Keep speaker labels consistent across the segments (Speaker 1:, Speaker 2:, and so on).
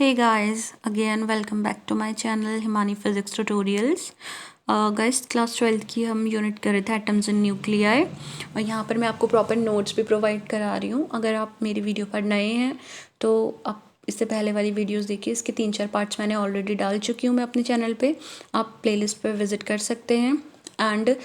Speaker 1: Hey guys, again welcome back to my channel Himani Physics Tutorials. Guys class 12 की हम unit कर रहे थे एटम्स एंड न्यूक्लियाई और यहाँ पर मैं आपको प्रॉपर नोट्स भी प्रोवाइड करा रही हूँ। अगर आप मेरी वीडियो पर नए हैं तो आप इससे पहले वाली वीडियोस देखिए, इसके 3-4 पार्ट्स मैंने ऑलरेडी डाल चुकी हूँ मैं अपने चैनल पे, आप प्लेलिस्ट पर विजिट कर सकते हैं। And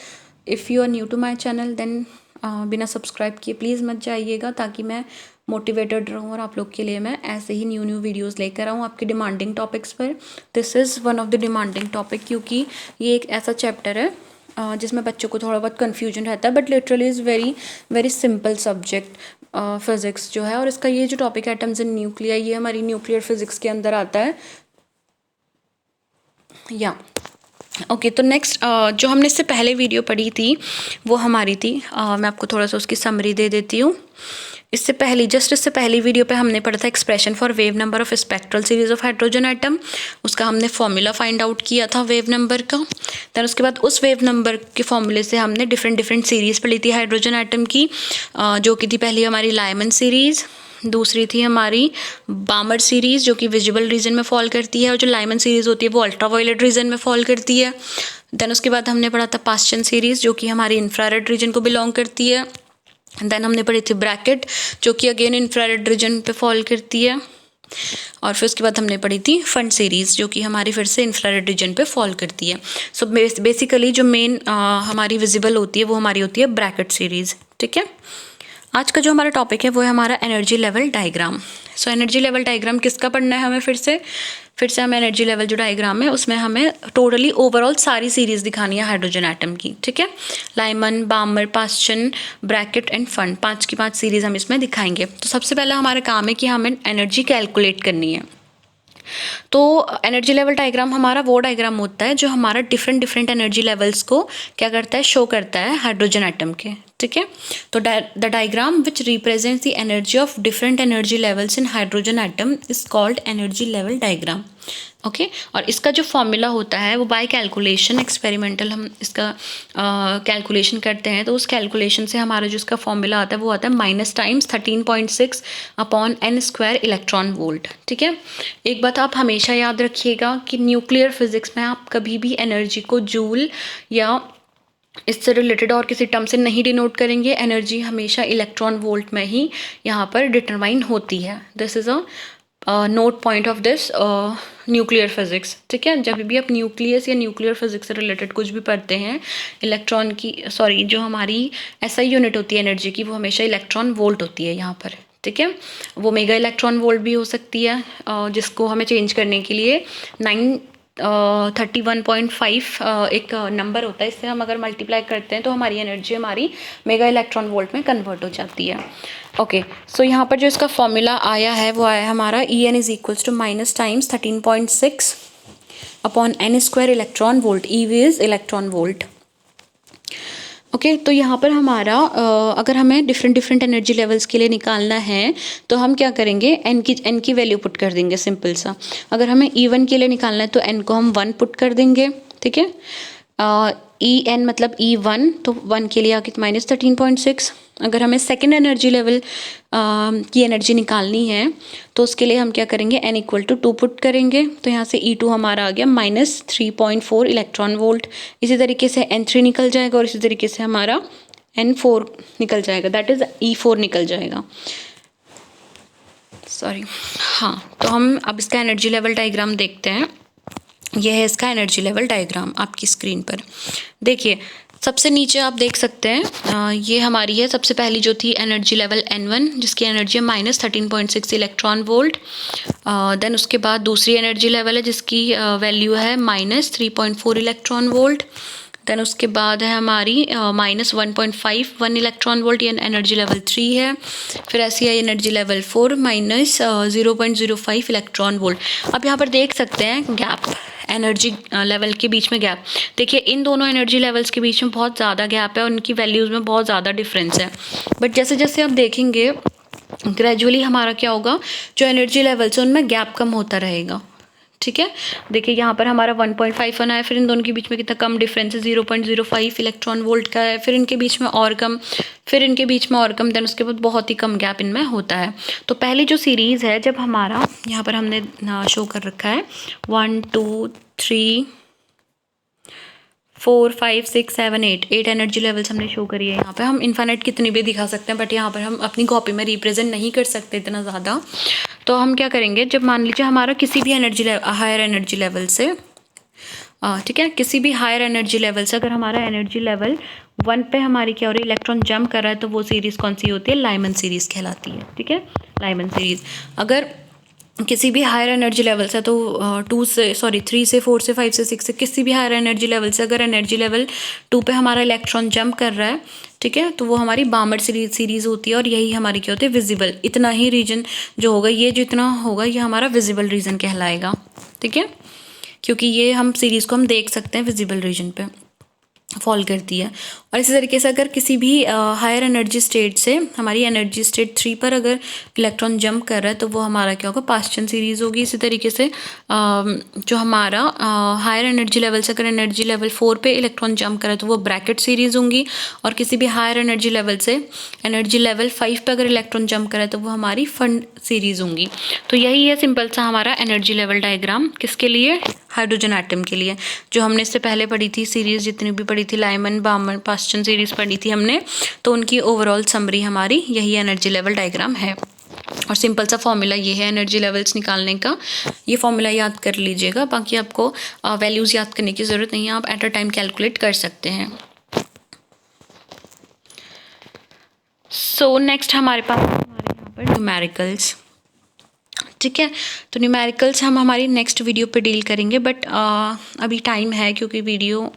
Speaker 1: if you are new to my channel then बिना सब्सक्राइब किए प्लीज़ मत जाइएगा, ताकि मैं मोटिवेटेड रहूँ और आप लोग के लिए मैं ऐसे ही न्यू वीडियोस लेकर आऊँ आपके डिमांडिंग टॉपिक्स पर। This is one of the demanding topic, क्योंकि ये एक ऐसा चैप्टर है जिसमें बच्चों को थोड़ा बहुत कन्फ्यूजन रहता है, but literally is very very simple subject physics जो है। और इसका ये जो टॉपिक एटम्स एंड न्यूक्लिया, ये हमारी न्यूक्लियर फिज़िक्स के अंदर आता है या ओके। तो नेक्स्ट जो हमने इससे पहले वीडियो पढ़ी थी वो हमारी थी, मैं आपको थोड़ा सा उसकी समरी दे देती हूँ। इससे पहली वीडियो पे हमने पढ़ा था expression for wave number of spectral series of hydrogen atom. उसका हमने फॉर्मूला फाइंड आउट किया था वेव नंबर का। दैन उसके बाद उस वेव नंबर के फॉर्मूले से हमने डिफरेंट सीरीज़ पढ़ी थी हाइड्रोजन एटम की, जो कि थी पहली हमारी लाइमन सीरीज़, दूसरी थी हमारी बामर सीरीज़ जो कि विजिबल रीजन में फॉल करती है, और जो लाइमन सीरीज़ होती है वो अल्ट्रावायलेट रीजन में फॉल करती है। दैन उसके बाद हमने पढ़ा था पास्चन सीरीज़ जो कि हमारी इंफ्रारेड रीजन को बिलोंग करती है। देन हमने पढ़ी थी ब्रैकेट जो कि अगेन इंफ्रारेड रीजन पे फॉल करती है। और फिर उसके बाद हमने पढ़ी थी फंड सीरीज़ जो कि हमारी फिर से इंफ्रारेड रीजन पे फॉल करती है। सो बेसिकली जो मेन हमारी विजिबल होती है वो हमारी होती है ब्रैकेट सीरीज़। ठीक है, आज का जो हमारा टॉपिक है वो है हमारा energy level diagram. So energy level diagram किसका पढ़ना है हमें? फिर से हमें एनर्जी लेवल जो डायग्राम है उसमें हमें टोटली ओवरऑल सारी सीरीज़ दिखानी है हाइड्रोजन एटम की। ठीक है, Lyman, बामर, Paschen, bracket end fund, 5 की 5 सीरीज़ हम इसमें दिखाएंगे। तो सबसे पहला हमारा काम है कि हमें एनर्जी कैलकुलेट करनी है। तो एनर्जी लेवल डायग्राम हमारा वो डायग्राम होता है जो हमारा डिफरेंट एनर्जी लेवल्स को क्या करता है, शो करता है हाइड्रोजन एटम के। ठीक है, तो the diagram which represents the energy of different energy levels in hydrogen atom is called energy level diagram. Okay, और इसका जो फॉर्मूला होता है वो बाय कैलकुलेशन, एक्सपेरिमेंटल हम इसका कैलकुलेशन करते हैं। तो उस कैलकुलेशन से हमारा जो इसका फॉर्मूला आता है वो आता है -13.6 अपॉन n² इलेक्ट्रॉन वोल्ट। ठीक है, एक बात आप हमेशा याद रखिएगा कि न्यूक्लियर फिजिक्स में आप कभी भी एनर्जी को जूल या इससे रिलेटेड और किसी टर्म से नहीं डिनोट करेंगे। एनर्जी हमेशा इलेक्ट्रॉन वोल्ट में ही यहाँ पर डिटरमाइन होती है। This is a note point of this nuclear physics. ठीक है, जब भी आप न्यूक्लियस या न्यूक्लियर फिजिक्स से रिलेटेड कुछ भी पढ़ते हैं, इलेक्ट्रॉन की जो हमारी SI यूनिट होती है एनर्जी की, वो हमेशा इलेक्ट्रॉन वोल्ट होती है यहाँ पर। ठीक है, वो मेगा इलेक्ट्रॉन वोल्ट भी हो सकती है, जिसको हमें चेंज करने के लिए 31.5 एक नंबर होता है, इससे हम अगर मल्टीप्लाई करते हैं तो हमारी एनर्जी हमारी मेगा इलेक्ट्रॉन वोल्ट में कन्वर्ट हो जाती है। ओके, सो यहाँ पर जो इसका फॉर्मूला आया है वो आया है हमारा En is equals to -13.6 upon n² electron volt. EV is electron volt. Okay, तो यहाँ पर हमारा अगर हमें डिफरेंट एनर्जी लेवल्स के लिए निकालना है तो हम क्या करेंगे, n की वैल्यू पुट कर देंगे, सिंपल सा। अगर हमें E1 के लिए निकालना है तो n को हम 1 पुट कर देंगे। ठीक है, En मतलब E1, तो 1 के लिए आके -13.6। अगर हमें सेकेंड एनर्जी लेवल की एनर्जी निकालनी है तो उसके लिए हम क्या करेंगे, n = 2 पुट करेंगे। तो यहाँ से E2 हमारा आ गया -3.4 इलेक्ट्रॉन वोल्ट। इसी तरीके से n3 निकल जाएगा और इसी तरीके से हमारा n4 निकल जाएगा, दैट इज़ E4 निकल जाएगा। सॉरी, हाँ, तो हम अब इसका एनर्जी लेवल डायग्राम देखते हैं। यह है इसका एनर्जी लेवल डायग्राम आपकी स्क्रीन पर। देखिए, सबसे नीचे आप देख सकते हैं ये हमारी है सबसे पहली जो थी एनर्जी लेवल N1, जिसकी एनर्जी है -13.6 इलेक्ट्रॉन वोल्ट। देन उसके बाद दूसरी एनर्जी लेवल है जिसकी वैल्यू है -3.4 इलेक्ट्रॉन वोल्ट। देन उसके बाद है हमारी -1.51 इलेक्ट्रॉन वोल्ट, ये एनर्जी लेवल 3 है। फिर ऐसी है एनर्जी लेवल 4 -0.05 इलेक्ट्रॉन वोल्ट। अब यहाँ पर देख सकते हैं गैप, एनर्जी लेवल के बीच में गैप। देखिए, इन दोनों एनर्जी लेवल्स के बीच में बहुत ज़्यादा गैप है, उनकी वैल्यूज़ में बहुत ज़्यादा डिफरेंस है। बट जैसे जैसे आप देखेंगे ग्रेजुअली हमारा क्या होगा, जो एनर्जी लेवल्स है उनमें गैप कम होता रहेगा। ठीक है। देखिए यहाँ पर हमारा 1.51 है, फिर इन दोनों के बीच में कितना कम डिफरेंस है, 0.05 इलेक्ट्रॉन वोल्ट का है, फिर इनके बीच में और कम, फिर इनके बीच में और कम, देन उसके बाद बहुत ही कम गैप इनमें होता है। तो पहली जो सीरीज़ है, जब हमारा यहाँ पर हमने शो कर रखा है 1 2 3 4 5 6 7 8 एनर्जी लेवल्स हमने शो करी है। यहाँ पे हम इन्फाइनाइट कितनी भी दिखा सकते हैं, बट यहाँ पर हम अपनी कॉपी में रिप्रेजेंट नहीं कर सकते इतना ज़्यादा। तो हम क्या करेंगे, जब मान लीजिए हमारा किसी भी हायर एनर्जी लेवल से, ठीक है, किसी भी हायर एनर्जी लेवल से अगर हमारा एनर्जी लेवल 1 पे हमारी क्या हो रही है, इलेक्ट्रॉन जंप कर रहा है, तो वो सीरीज़ कौन सी होती है, लाइमन सीरीज़ कहलाती है। ठीक है, लाइमन सीरीज़। अगर किसी भी हायर एनर्जी लेवल से, तो 3 से 4 से 5 से 6 से किसी भी हायर एनर्जी लेवल से अगर एनर्जी लेवल 2 पे हमारा इलेक्ट्रॉन जंप कर रहा है, ठीक है, तो वो हमारी बामर सीरीज़ होती है, और यही हमारी क्या होती है, विजिबल। इतना ही रीजन जो होगा, ये जितना होगा ये हमारा विजिबल रीजन कहलाएगा। ठीक है, क्योंकि ये हम सीरीज़ को हम देख सकते हैं विजिबल रीजन पे फॉल करती है। और इसी तरीके से अगर किसी भी हायर एनर्जी स्टेट से हमारी एनर्जी स्टेट 3 पर अगर इलेक्ट्रॉन जंप कर रहा है, तो वो हमारा क्या होगा, पास्चन सीरीज़ होगी। इसी तरीके से जो हमारा हायर एनर्जी लेवल से अगर एनर्जी लेवल 4 पे इलेक्ट्रॉन जंप कर रहा है, तो वो ब्रैकेट सीरीज़ होंगी। और किसी भी हायर एनर्जी लेवल से एनर्जी लेवल 5 पे अगर इलेक्ट्रॉन जंप कर रहा है, तो वो हमारी फंड सीरीज़ होंगी। तो यही है सिंपल सा हमारा एनर्जी लेवल डायग्राम, किसके लिए, हाइड्रोजन एटम के लिए। जो हमने इससे पहले पढ़ी थी सीरीज़, जितनी भी पढ़ी थी, लाइमन, बामर, पास्चन सीरीज़ पढ़ी थी हमने, तो उनकी ओवरऑल समरी हमारी यही एनर्जी लेवल डायग्राम है। और सिंपल सा फॉर्मूला ये है एनर्जी लेवल्स निकालने का, ये फॉर्मूला याद कर लीजिएगा। बाकी आपको वैल्यूज़ याद करने की ज़रूरत नहीं है, आप एट अ टाइम कैलकुलेट कर सकते हैं। सो नेक्स्ट हमारे पास यहाँ पर न्यूमेरिकल्स। ठीक है, तो न्यूमेरिकल्स हम हमारी नेक्स्ट वीडियो पे डील करेंगे, बट अभी टाइम है, क्योंकि वीडियो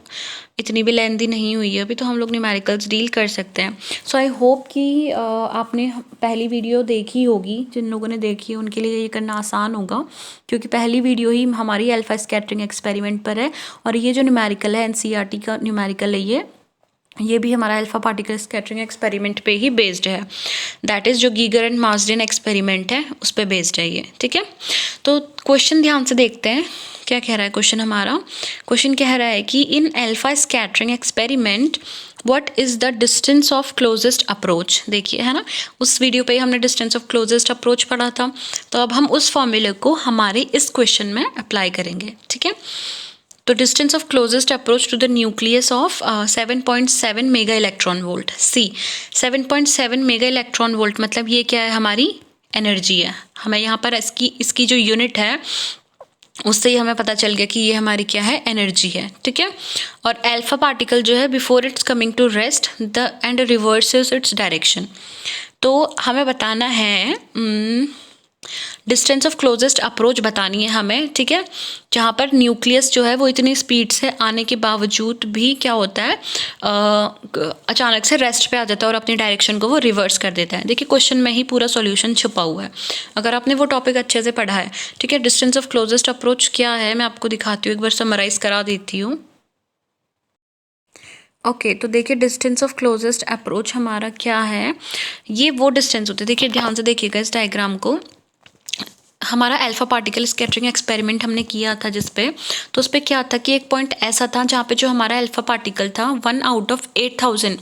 Speaker 1: इतनी भी लेंथी नहीं हुई है अभी, तो हम लोग न्यूमेरिकल्स डील कर सकते हैं। सो आई होप कि आपने पहली वीडियो देखी होगी। जिन लोगों ने देखी है उनके लिए ये करना आसान होगा, क्योंकि पहली वीडियो ही हमारी अल्फा स्कैटरिंग एक्सपेरिमेंट पर है। और ये जो न्यूमेरिकल है, एनसीईआरटी का न्यूमेरिकल है, ये भी हमारा अल्फा पार्टिकल स्कैटरिंग एक्सपेरिमेंट पे ही बेस्ड है। दैट इज़ जो गीगर एंड मार्सडेन एक्सपेरिमेंट है, उस पे बेस्ड है ये। ठीक है, तो क्वेश्चन ध्यान से देखते हैं क्या कह रहा है क्वेश्चन हमारा। क्वेश्चन कह रहा है कि in alpha scattering experiment what is the distance of closest approach. देखिए, है ना, उस वीडियो पे हमने डिस्टेंस ऑफ क्लोजेस्ट अप्रोच पढ़ा था, तो अब हम उस फॉर्मूले को हमारे इस क्वेश्चन में अप्लाई करेंगे। ठीक है, तो distance of closest approach to the nucleus of 7.7 mega electron volt. See 7.7 mega electron volt मतलब ये क्या है, हमारी एनर्जी है। हमें यहाँ पर इसकी जो यूनिट है उससे ही हमें पता चल गया कि ये हमारी क्या है, एनर्जी है। ठीक है, और अल्फा पार्टिकल जो है before it's coming to rest the end reverses its direction. तो हमें बताना है डिस्टेंस ऑफ क्लोजेस्ट अप्रोच बतानी है हमें। ठीक है, जहाँ पर न्यूक्लियस जो है वो इतनी स्पीड से आने के बावजूद भी क्या होता है, अचानक से रेस्ट पे आ जाता है और अपनी डायरेक्शन को वो रिवर्स कर देता है। देखिए, क्वेश्चन में ही पूरा सॉल्यूशन छुपा हुआ है, अगर आपने वो टॉपिक अच्छे से पढ़ा है। ठीक है, डिस्टेंस ऑफ क्लोजेस्ट अप्रोच क्या है, मैं आपको दिखाती हूँ, एक बार समराइज करा देती हूँ। ओके, तो देखिए डिस्टेंस ऑफ क्लोजेस्ट अप्रोच हमारा क्या है, ये वो डिस्टेंस होते हैं। देखिए ध्यान से देखिएगा इस डायग्राम को। हमारा अल्फा पार्टिकल स्कैटरिंग एक्सपेरिमेंट हमने किया था जिस पे, तो उस पर क्या था कि एक पॉइंट ऐसा था जहाँ पे जो हमारा अल्फा पार्टिकल था 1 आउट ऑफ 8000,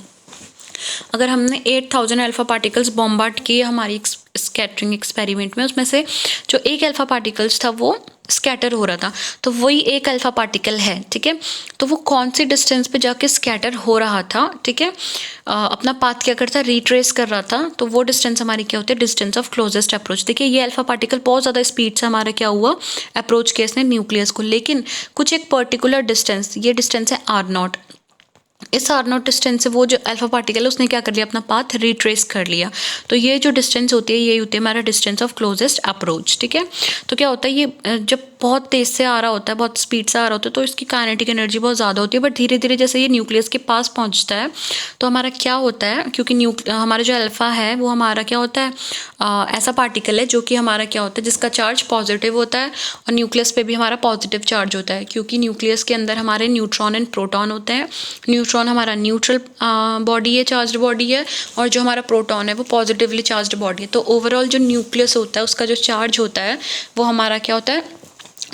Speaker 1: अगर हमने 8000 अल्फा पार्टिकल्स बॉम्बार्ड किए हमारी स्कैटरिंग एक्सपेरिमेंट में, उसमें से जो एक अल्फा पार्टिकल्स था वो स्कैटर हो रहा था, तो वही एक अल्फा पार्टिकल है। ठीक है, तो वो कौन सी डिस्टेंस पे जाके स्कैटर हो रहा था, ठीक है, अपना पाथ क्या करता, रिट्रेस कर रहा था, तो वो डिस्टेंस हमारी क्या होती है, डिस्टेंस ऑफ क्लोजेस्ट अप्रोच। देखिए ये अल्फा पार्टिकल बहुत ज़्यादा स्पीड से हमारा क्या हुआ, अप्रोच किया इसने न्यूक्लियस को, लेकिन कुछ एक पर्टिकुलर डिस्टेंस, ये डिस्टेंस है R0, इस R0 डिस्टेंस से वो जो अल्फा पार्टिकल है उसने क्या कर लिया, अपना पाथ रिट्रेस कर लिया। तो ये जो डिस्टेंस होती है, यही होती है हमारा डिस्टेंस ऑफ क्लोजेस्ट अप्रोच। ठीक है, तो क्या होता है, ये जब बहुत तेज़ से आ रहा होता है, बहुत स्पीड से आ रहा होता है, तो इसकी काइनेटिक एनर्जी बहुत ज़्यादा होती है, बट धीरे धीरे जैसे ये न्यूक्लियस के पास पहुँचता है, तो हमारा क्या होता है, क्योंकि हमारा जो अल्फा है वो हमारा क्या होता है, ऐसा पार्टिकल है जो कि हमारा क्या होता है, जिसका चार्ज पॉजिटिव होता है, और न्यूक्लियस पे भी हमारा पॉजिटिव चार्ज होता है, क्योंकि न्यूक्लियस के अंदर हमारे न्यूट्रॉन एंड प्रोटॉन होते हैं। न्यूट्रॉन हमारा न्यूट्रल बॉडी है, चार्ज बॉडी है, और जो हमारा प्रोटॉन है वो पॉजिटिवली चार्ज बॉडी है। तो ओवरऑल जो न्यूक्लियस होता है उसका जो चार्ज होता है वो हमारा क्या होता है,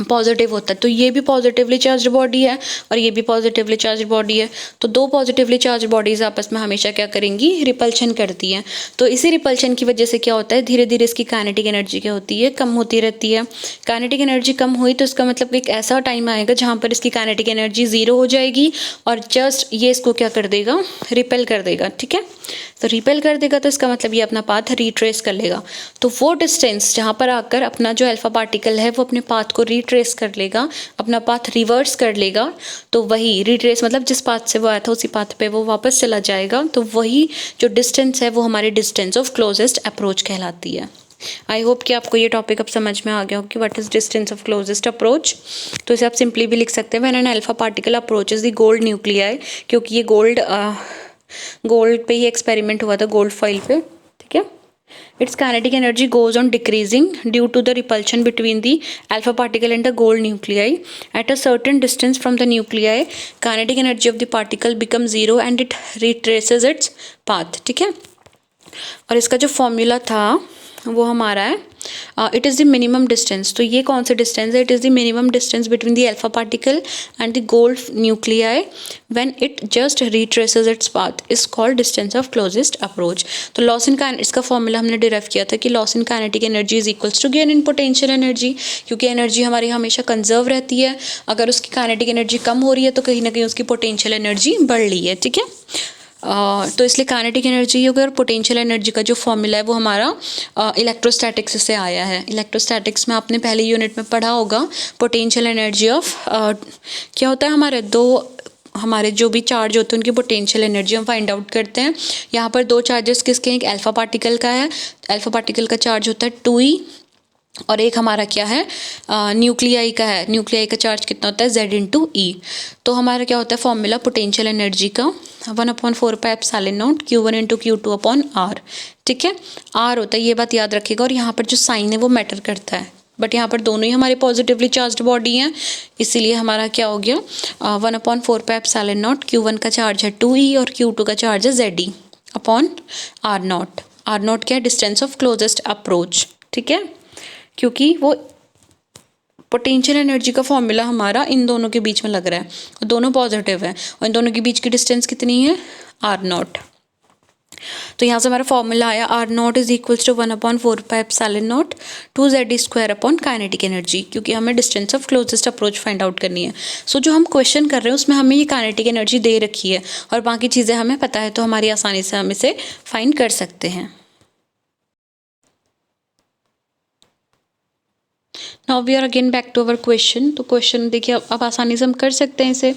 Speaker 1: पॉजिटिव होता है। तो ये भी पॉजिटिवली चार्ज बॉडी है और ये भी पॉजिटिवली चार्ज बॉडी है। तो दो पॉजिटिवली चार्ज बॉडीज आपस में हमेशा क्या करेंगी, रिपल्शन करती हैं। तो इसी रिपल्शन की वजह से क्या होता है, धीरे धीरे इसकी काइनेटिक एनर्जी क्या होती है, कम होती रहती है। काइनेटिक एनर्जी कम हुई तो इसका मतलब एक ऐसा टाइम आएगा जहाँ पर इसकी काइनेटिक एनर्जी ज़ीरो हो जाएगी और जस्ट ये इसको क्या कर देगा, रिपेल कर देगा। ठीक है, तो रिपेल कर देगा तो इसका मतलब ये अपना पाथ रिट्रेस कर लेगा। तो वो डिस्टेंस जहाँ पर आकर अपना जो अल्फा पार्टिकल है वो अपने पाथ को रिट्रेस कर लेगा, अपना पाथ रिवर्स कर लेगा। तो वही रिट्रेस मतलब जिस पाथ से वो आया था उसी पाथ पे वो वापस चला जाएगा। तो वही जो डिस्टेंस है वो हमारी डिस्टेंस ऑफ क्लोजेस्ट अप्रोच कहलाती है। आई होप कि आपको ये टॉपिक अब समझ में आ गया हो कि what is distance of closest approach. तो इसे आप सिंपली भी लिख सकते हैं, when an alpha particle approaches the gold nuclei, क्योंकि ये गोल्ड पे ही एक्सपेरिमेंट हुआ था, गोल्ड फॉइल पे। ठीक है, its kinetic energy goes on decreasing due to the repulsion between the alpha particle and the gold nuclei. At a certain distance from the nuclei, kinetic energy of the particle becomes zero and it retraces its path. ठीक है, और इसका जो formula था वो हमारा है it is the minimum distance. तो ये कौन सा डिस्टेंस है, it is the minimum distance between the alpha particle and the gold nuclei when it just retraces its path is called distance of closest approach. तो loss in इसका formula हमने derive किया था कि loss in kinetic energy is equals to gain in potential energy, क्योंकि energy हमारी हमेशा conserve रहती है। अगर उसकी काइनेटिक एनर्जी कम हो रही है तो कहीं ना कहीं उसकी पोटेंशियल एनर्जी बढ़ रही है। ठीक है, तो इसलिए काइनेटिक एनर्जी होगी और पोटेंशियल एनर्जी का जो फॉर्मूला है वो हमारा इलेक्ट्रोस्टैटिक्स से आया है। इलेक्ट्रोस्टैटिक्स में आपने पहले यूनिट में पढ़ा होगा पोटेंशियल एनर्जी ऑफ क्या होता है, हमारे जो भी चार्ज होते हैं उनकी पोटेंशियल एनर्जी हम फाइंड आउट करते हैं। यहाँ पर दो चार्जेस किसके हैं, एक अल्फा पार्टिकल का है, अल्फा पार्टिकल का चार्ज होता है 2e और एक हमारा क्या है, न्यूक्लियाई का है, न्यूक्लियाई का चार्ज कितना होता है Z/E। तो हमारा क्या होता है फॉर्मूला पोटेंशियल एनर्जी का 1/4πε0 Q1 × Q2/R। ठीक है, R होता है, ये बात याद रखिएगा। और यहाँ पर जो साइन है वो मैटर करता है, बट यहाँ पर दोनों ही हमारे पॉजिटिवली चार्ज्ड बॉडी हैं, इसीलिए हमारा क्या हो गया 1/4πε0। Q1 का चार्ज है 2e और Q2 का चार्ज है ZE/R0। R0 क्या है, डिस्टेंस ऑफ क्लोजेस्ट अप्रोच। ठीक है, क्योंकि वो पोटेंशियल एनर्जी का फॉर्मूला हमारा इन दोनों के बीच में लग रहा है और दोनों पॉजिटिव है और इन दोनों के बीच की डिस्टेंस कितनी है, R0। तो यहाँ से हमारा फॉर्मूला आया R0 is equals to 1/4πε0 2ZE² kinetic energy, क्योंकि हमें distance of closest approach find out करनी है। सो जो हम क्वेश्चन कर रहे हैं उसमें हमें ये काइनेटिक एनर्जी दे रखी है और बाकी चीज़ें हमें पता है, तो हमारी आसानी से हम इसे फाइंड कर सकते हैं। Now we are again back to our question. तो क्वेश्चन देखिए अब आसानी से हम कर सकते हैं इसे।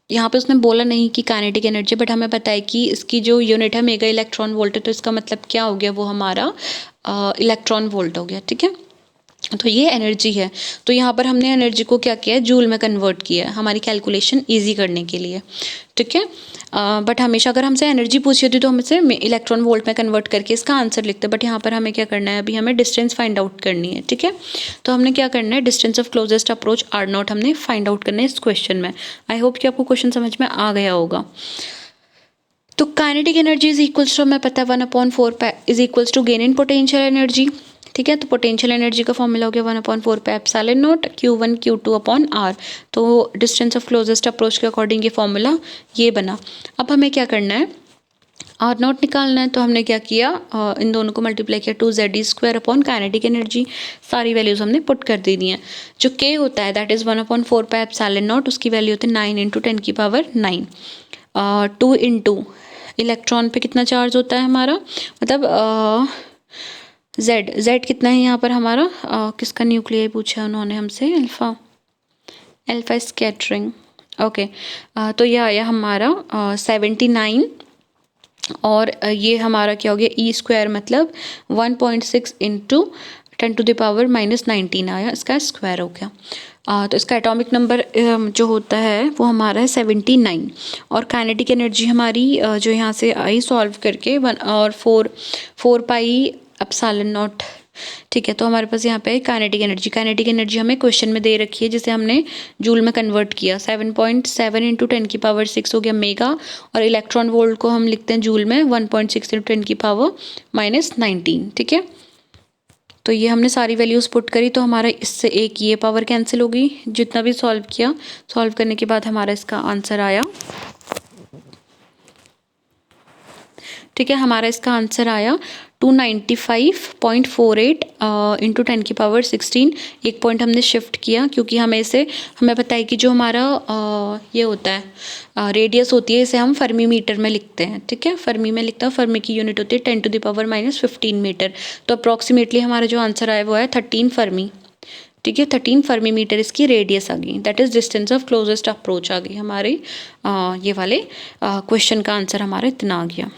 Speaker 1: यहाँ पे उसने बोला नहीं कि काइनेटिक एनर्जी, बट हमें पता है कि इसकी जो यूनिट है मेगा इलेक्ट्रॉन वोल्ट है, तो इसका मतलब क्या हो गया, वो हमारा इलेक्ट्रॉन वोल्ट हो गया। ठीक है, तो ये एनर्जी है। तो यहाँ पर हमने एनर्जी को क्या किया है, जूल में कन्वर्ट किया है हमारी कैलकुलेशन ईजी करने के लिए। ठीक है, बट हमेशा अगर हमसे एनर्जी पूछी होती तो हम इसे इलेक्ट्रॉन वोल्ट में कन्वर्ट करके इसका आंसर लिखते हैं, बट यहाँ पर हमें क्या करना है, अभी हमें डिस्टेंस फाइंड आउट करनी है। ठीक है, तो हमने क्या करना है, distance of closest approach R0 हमने फाइंड आउट करना है इस क्वेश्चन में। आई होप कि आपको क्वेश्चन समझ में आ गया होगा। तो kinetic energy is equals to, हमें पता है 1/4 is equals to gain in potential energy. ठीक है, तो पोटेंशियल एनर्जी का फॉर्मूला हो गया 1/4πε0 Q1 Q2/R। तो डिस्टेंस ऑफ क्लोजेस्ट अप्रोच के अकॉर्डिंग ये फॉर्मूला ये बना। अब हमें क्या करना है, R0 निकालना है। तो हमने क्या किया, इन दोनों को मल्टीप्लाई किया 2ZE² काइनेटिक एनर्जी, सारी वैल्यूज़ हमने पुट कर दी हैं। जो K होता है दैट इज़ 1/4πε0, उसकी वैल्यू होती है 9 × 10⁹। 2 इंटू इलेक्ट्रॉन पे कितना चार्ज होता है हमारा, मतलब Z कितना है यहाँ पर हमारा, किसका न्यूक्लियाई पूछा है उन्होंने हमसे, अल्फा स्कैटरिंग। ओके, तो ये आया हमारा 79 और ये हमारा क्या हो गया E² मतलब 1.6 × 10⁻⁻19 आया, इसका स्क्वायर हो गया। तो इसका एटॉमिक नंबर जो होता है वो हमारा है 79 और काइनेटिक एनर्जी हमारी जो यहाँ से आई सॉल्व करके 1 और 4πε0। ठीक है, तो हमारे पास यहाँ पे काइनेटिक एनर्जी हमें क्वेश्चन में दे रखी है, जिसे हमने जूल में कन्वर्ट किया। 7.7 × 10⁻6 हो गया मेगा, और इलेक्ट्रॉन वोल्ट को हम लिखते हैं जूल में 1.6 × 10⁻⁻19। ठीक है, तो ये हमने सारी वैल्यूज़ पुट करी तो हमारा इससे एक ये पावर कैंसिल हो गई। जितना भी सॉल्व किया, सॉल्व करने के बाद हमारा इसका आंसर आया, ठीक है। हमारा इसका आंसर आया 295.48 इंटू 10 की पावर 16। एक पॉइंट हमने शिफ्ट किया क्योंकि हमें पता है कि जो हमारा ये होता है रेडियस होती है, इसे हम फर्मी मीटर में लिखते हैं, ठीक है। फर्मी में लिखता हूँ, फर्मी की यूनिट होती है 10⁻⁻15 मीटर। तो अप्रॉक्सीमेटली हमारा जो आंसर आया वो है 13 फर्मी, ठीक है। 13 फर्मी मीटर इसकी रेडियस आ गई, that is distance of closest approach आ गई हमारे ये वाले क्वेश्चन का आंसर हमारा इतना आ गया।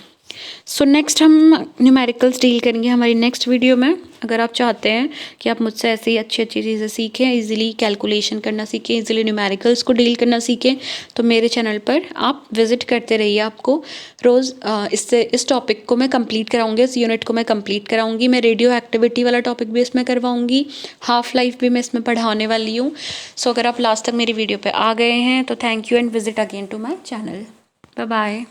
Speaker 1: सो नेक्स्ट हम न्यूमेरिकल्स डील करेंगे हमारी नेक्स्ट वीडियो में। अगर आप चाहते हैं कि आप मुझसे ऐसी अच्छी अच्छी चीज़ें सीखें, इजीली कैलकुलेशन करना सीखें, इजीली न्यूमेरिकल्स को डील करना सीखें, तो मेरे चैनल पर आप विज़िट करते रहिए। आपको रोज़ इस टॉपिक को मैं कंप्लीट कराऊंगी, इस यूनिट को मैं कंप्लीट कराऊंगी। मैं रेडियो एक्टिविटी वाला टॉपिक भी इसमें करवाऊंगी, हाफ लाइफ भी मैं इसमें पढ़ाने वाली हूँ। सो अगर आप लास्ट तक मेरी वीडियो पर आ गए हैं तो thank you and visit again to my channel. Bye bye.